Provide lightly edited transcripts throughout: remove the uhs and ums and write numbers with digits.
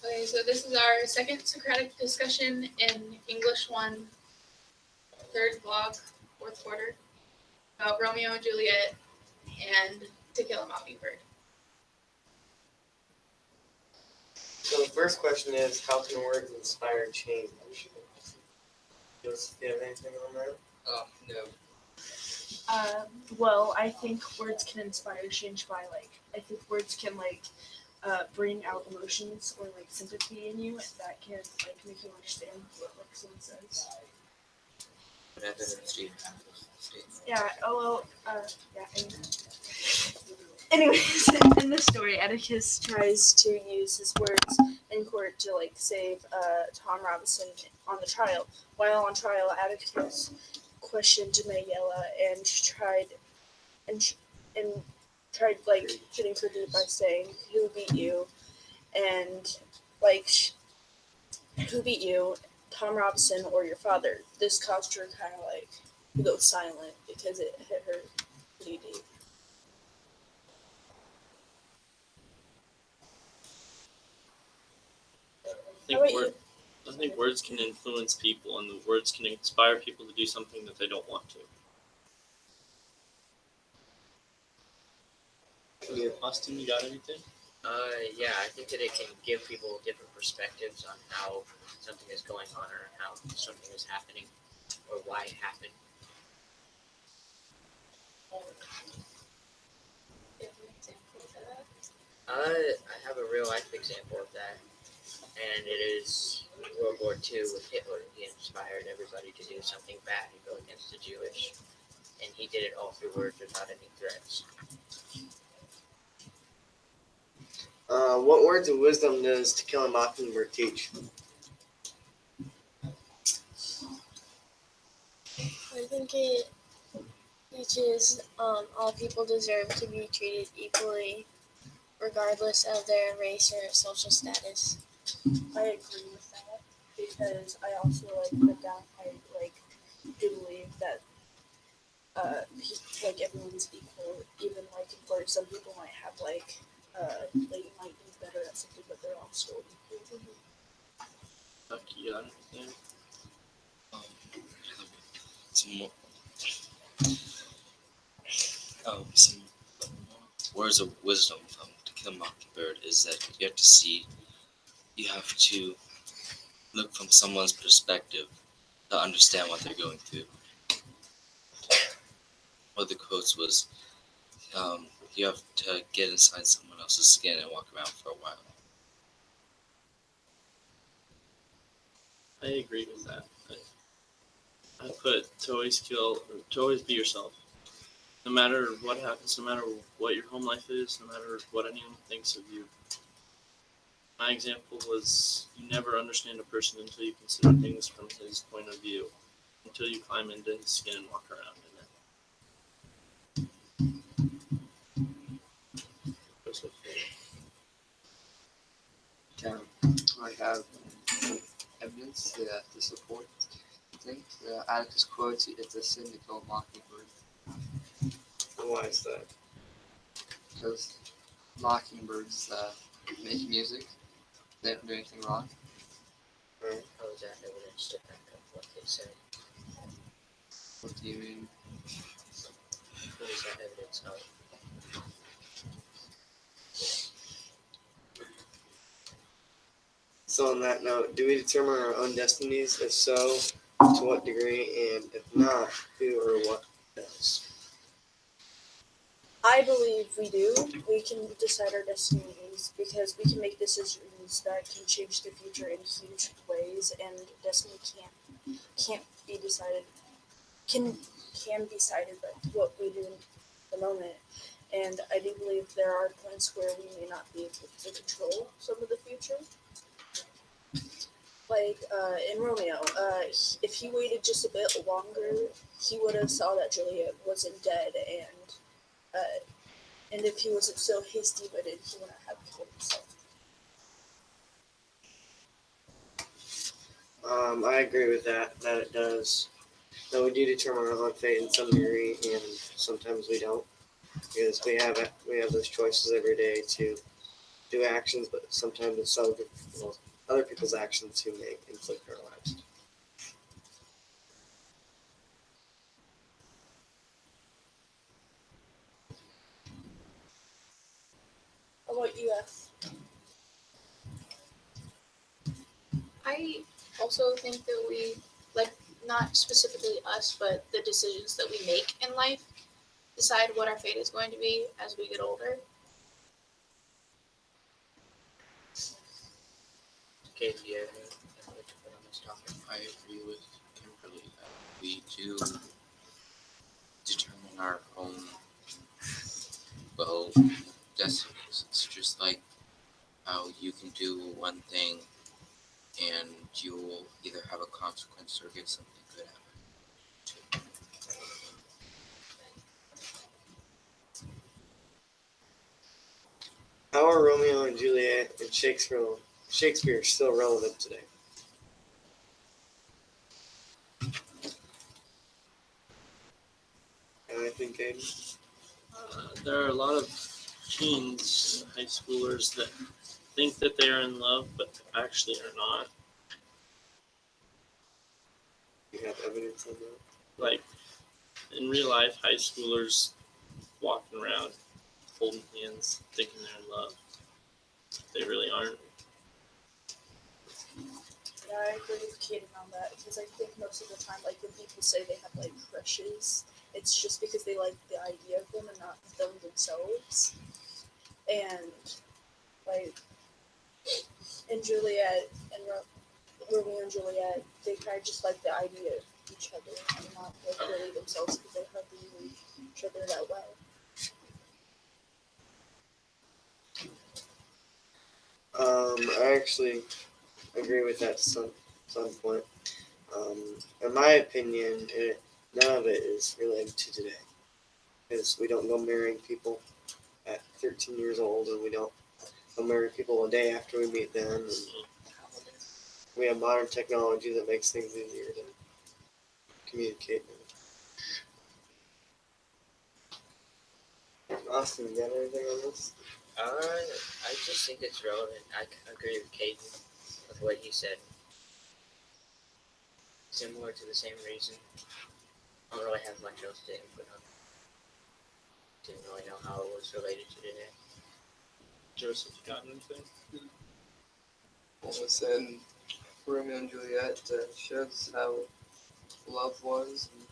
Okay, so this is our second Socratic discussion in English 1, third vlog, fourth quarter, about Romeo and Juliet and To Kill a Mockingbird. So the first question is, how can words inspire change? Joseph, do you have anything on that? No. Well, I think words can inspire change by I think words can bring out emotions or sympathy in you that can make you understand what someone says. Rather than Steve. Yeah. Anyways, in this story, Atticus tries to use his words in court to save Tom Robinson on the trial. While on trial, Atticus questioned Mayella and tried hitting her deep by saying, "Who beat you?" and "Who beat you, Tom Robinson or your father?" This caused her kind of to go silent because it hit her pretty deep. I think words can influence people, and the words can inspire people to do something that they don't want to. Austin, you got anything? Yeah, I think that it can give people different perspectives on how something is going on or how something is happening or why it happened. I have a real life example of that, and it is World War II with Hitler. He inspired everybody to do something bad and go against the Jewish, and he did it all through words without any threats. What words of wisdom does To Kill a Mockingbird teach? I think it teaches all people deserve to be treated equally, regardless of their race or social status. I agree with that because I also put down. I do believe that everyone's equal. Even for some people might have they might be better at something, but they're all still equal. Becky, you got anything? Some words of wisdom from To Kill a Mockingbird is that you have to look from someone's perspective to understand what they're going through. One of the quotes was, you have to get inside someone else's skin and walk around for a while. I agree with that. I put to always be yourself. No matter what happens, no matter what your home life is, no matter what anyone thinks of you. My example was, you never understand a person until you consider things from his point of view, until you climb into his skin and walk around in it. Joseph. I have evidence to support the thing. Atticus quotes, "It's a sin to kill a mockingbird." Why is that? Because mockingbirds make music. They don't do anything wrong. How is that evidence to back up what they say? What do you mean? What is that evidence of? So on that note, do we determine our own destinies? If so, to what degree? And if not, who or what does? I believe we do. We can decide our destinies because we can make decisions that can change the future in huge ways, and destiny can't be decided. Can be decided by what we do in the moment. And I do believe there are points where we may not be able to control some of the future. In Romeo, if he waited just a bit longer, he would have saw that Juliet wasn't dead, and if he wasn't so hasty-witted, he wouldn't have killed himself. I agree with that it does. Though we do determine our own fate in some degree, and sometimes we don't, because we have those choices every day to do actions, but sometimes it's other people's actions who may inflict our lives. How about you, F? I also think that we, like, not specifically us, but the decisions that we make in life decide what our fate is going to be as we get older. Okay, do you have any input to put on this topic? I agree with Kimberly that we do determine our own destinies. It's just like how you can do one thing and you will either have a consequence or get something good out of it. How are Romeo and Juliet and Shakespeare still relevant today? And I think Aiden. There are a lot of teens, high schoolers that think that they are in love, but actually are not. You have evidence of that? Like in real life, high schoolers walking around holding hands, thinking they're in love. They really aren't. Yeah, I agree with Kaden on that because I think most of the time, like when people say they have like crushes, it's just because they like the idea of them and not them themselves. And like in Juliet and Romeo and Juliet, they kind of just like the idea of each other and not like really themselves because they hardly knew each other that well. I actually agree with that to some point. In my opinion, none of it is related to today. Because we don't go marrying people at 13 years old, and we don't go marry people a day after we meet them. And we have modern technology that makes things easier to communicate. Austin, you got anything on this? I just think it's relevant. I agree with Caden with what he said. Similar to the same reason. I don't really have much else to input on. Didn't really know how it was related to today. Joseph, you got anything? What was said in Romeo and Juliet shows how love was, and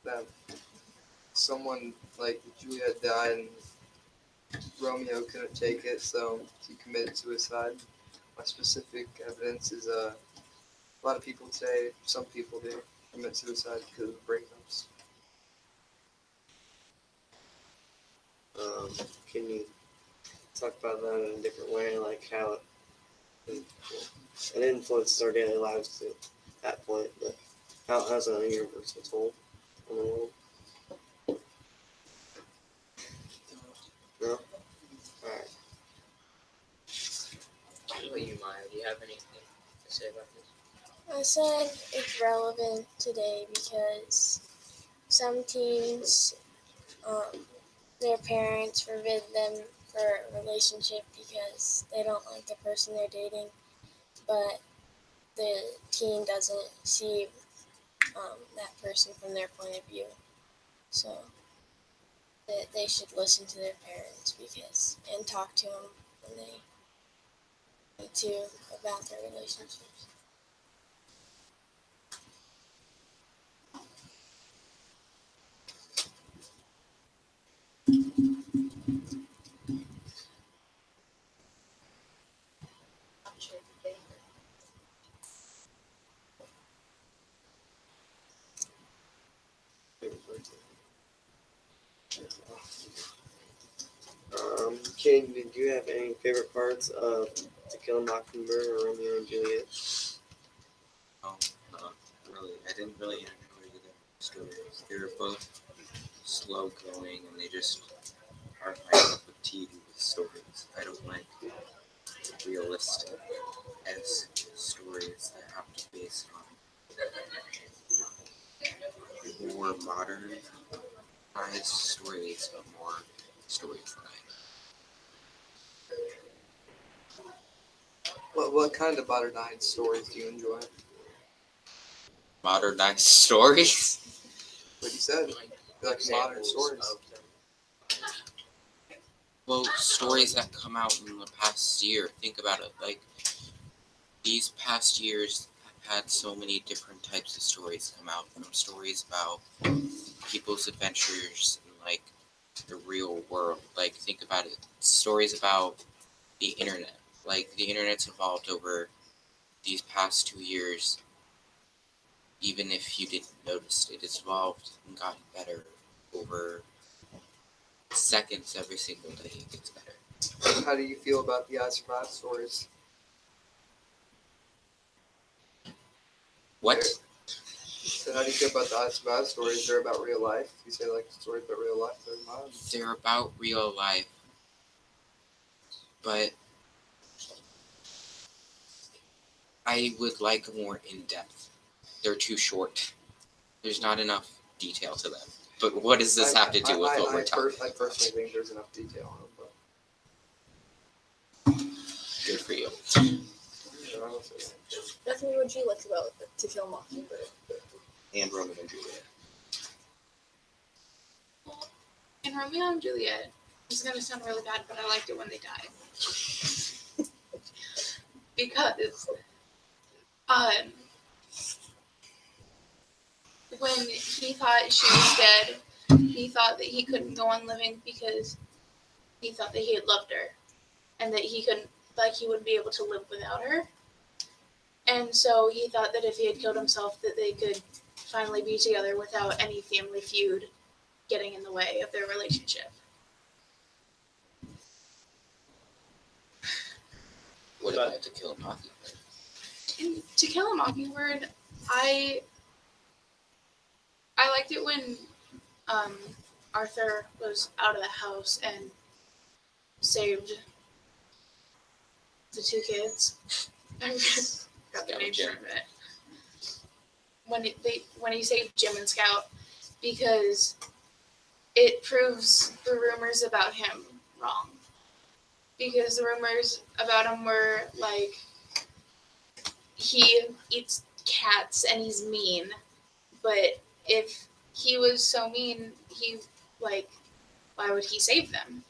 that someone like Juliet died and Romeo couldn't take it, so he committed suicide. My specific evidence is a lot of people say, some people do, commit suicide because of breakups. Can you talk about that in a different way, like how it influences our daily lives to that point, but how it has a universal toll on the world? No? Alright. What about you, Maya? Do you have anything to say about this? I said it's relevant today because some teens, their parents forbid them for a relationship because they don't like the person they're dating, but the teen doesn't see that person from their point of view. So that they should listen to their parents and talk to them when they need to about their relationships. Kate, did you have any favorite parts of To Kill a Mockingbird or Romeo and Juliet? Not really. I didn't really enjoy the stories. They were both slow going and they just aren't my cup of tea with stories. I don't like realistic as stories that have to be based on more modern stories, but more stories than I What kind of modernized stories do you enjoy? Modernized stories. What you said. Like modern Examples stories. of them. Well, stories that come out in the past year. Think about it. Like these past years have had so many different types of stories come out. From stories about people's adventures and like the real world. Like think about it. Stories about the internet. Like the internet's evolved over these past 2 years. Even if you didn't notice it, it's evolved and gotten better over seconds every single day. It gets better. How do you feel about the I Survived stories? What? So how do you feel about the I Survived stories? They're about real life. You say like stories about real life. They're mine. They're about real life, but I would like more in depth. They're too short. There's not enough detail to them. But what does this have to do with what we're talking I about? personally think there's enough detail on them, but Good for you. yeah, I don't say that. Bethany, what would you like about To Kill a Mockingbird? And Romeo and Juliet. In Romeo and Juliet, this is gonna sound really bad, but I liked it when they died. Because when he thought she was dead, he thought that he couldn't go on living because he thought that he had loved her and that he couldn't, like, he wouldn't be able to live without her. And so he thought that if he had killed himself, that they could finally be together without any family feud getting in the way of their relationship. What about To Kill a Mockingbird? In To Kill a Mockingbird, I liked it when Arthur was out of the house and saved the two kids. I got their names for a minute. When he saved Jim and Scout, because it proves the rumors about him wrong. Because the rumors about him were like he eats cats and he's mean, but if he was so mean, why would he save them?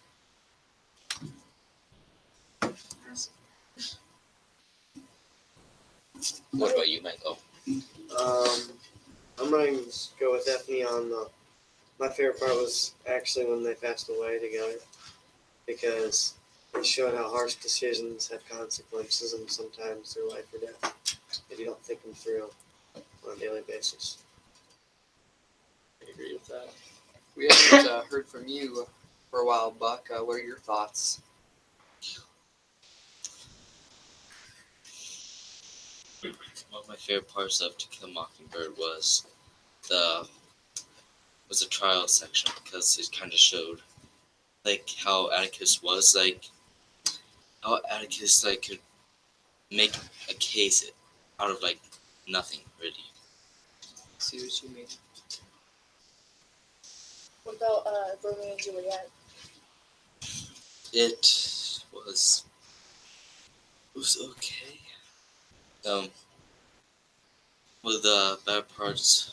What about you, Michael? I'm going to go with Ethne on my favorite part was actually when they passed away together, because it showed how harsh decisions have consequences and sometimes they're life or death if you don't think them through on a daily basis. I agree with that. We haven't heard from you for a while, Buck. What are your thoughts? One of my favorite parts of To Kill a Mockingbird was the trial section, because it kind of showed like how Atticus was, like how Atticus like could make a case out of like nothing really. See what you mean. What about Romeo and Juliet? It was okay. One of the bad parts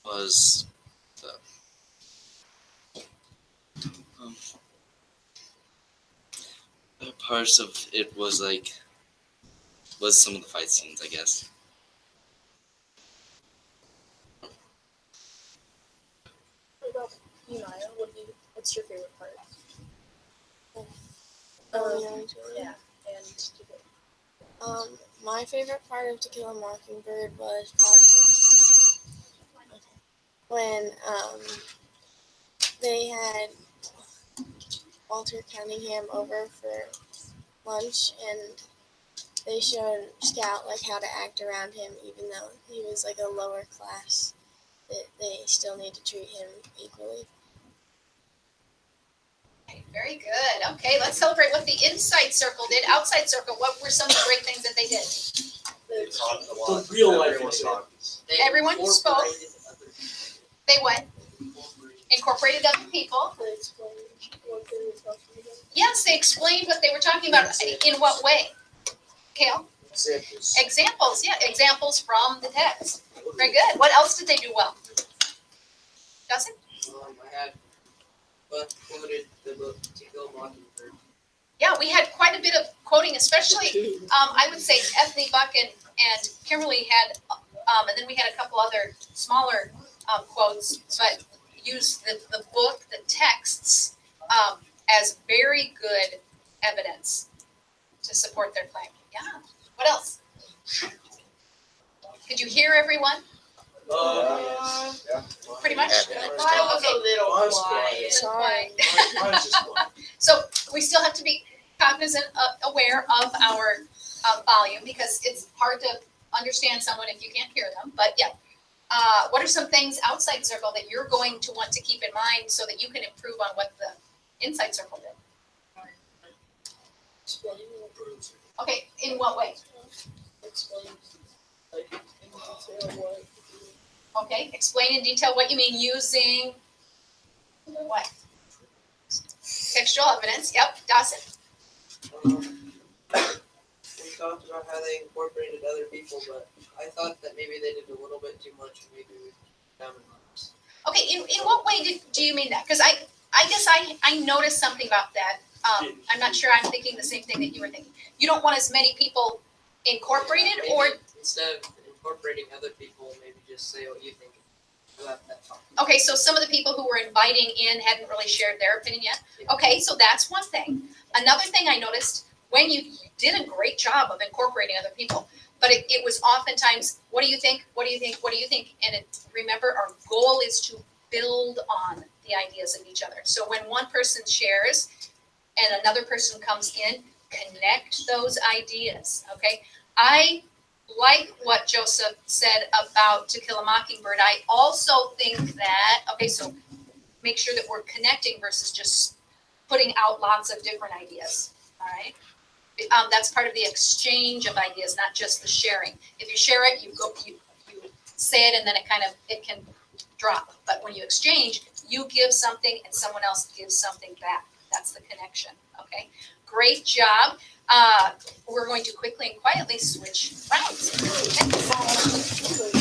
was the bad parts of it was some of the fight scenes, I guess. What about you, Maya? What's your favorite part? Romeo and Juliet. Yeah, and To Kill. My favorite part of To Kill a Mockingbird was probably when they had Walter Cunningham over for lunch, and they showed Scout like how to act around him, even though he was like a lower class. That they still need to treat him equally. Okay, very good. Okay, let's celebrate what the inside circle did. Outside circle, what were some of the great things that they did? The real life examples. Everyone spoke. They what? Incorporated other people. They explained what they were talking about. Yes, they explained what they were talking about. In what way? Kale? Examples. Examples, yeah, examples from the text. Very good. What else did they do well? Dustin? I had but quoted the book To Kill a Mockingbird. Yeah, we had quite a bit of quoting, especially, I would say Ethne Buck and Kimberly had, and then we had a couple other smaller quotes, but used the book, the texts, as very good evidence to support their claim. Yeah. What else? Could you hear everyone? Yeah. Pretty much? Yeah. Okay. Mine's quiet. Little quiet. Mine's just quiet. So we still have to be cognizant, aware of our volume because it's hard to understand someone if you can't hear them. But yeah, what are some things outside circle that you're going to want to keep in mind so that you can improve on what the inside circle did? Explain and improve. Okay, in what way? Explain, like, in detail what. Okay, explain in detail what you mean using what? Textual evidence. Yep, Dawson. We talked about how they incorporated other people, but I thought that maybe they did a little bit too much, and maybe we down in marks. Okay, in what way do you mean that? Because I guess I noticed something about that. I'm not sure I'm thinking the same thing that you were thinking. You don't want as many people incorporated, Maybe or instead of incorporating other people, maybe just say what you think about that topic. okay, so some of the people who were inviting in hadn't really shared their opinion yet. Okay, so that's one thing. Another thing I noticed when you did a great job of incorporating other people, but it was oftentimes, what do you think? What do you think? What do you think? And remember, our goal is to build on the ideas of each other. So when one person shares and another person comes in, connect those ideas. Okay, I like what Joseph said about To Kill a Mockingbird. I also think that, okay, so make sure that we're connecting versus just putting out lots of different ideas, all right? That's part of the exchange of ideas, not just the sharing. If you share it, you say it, and then it can drop. But when you exchange, you give something and someone else gives something back. That's the connection, okay? Great job. We're going to quickly and quietly switch rounds. Okay.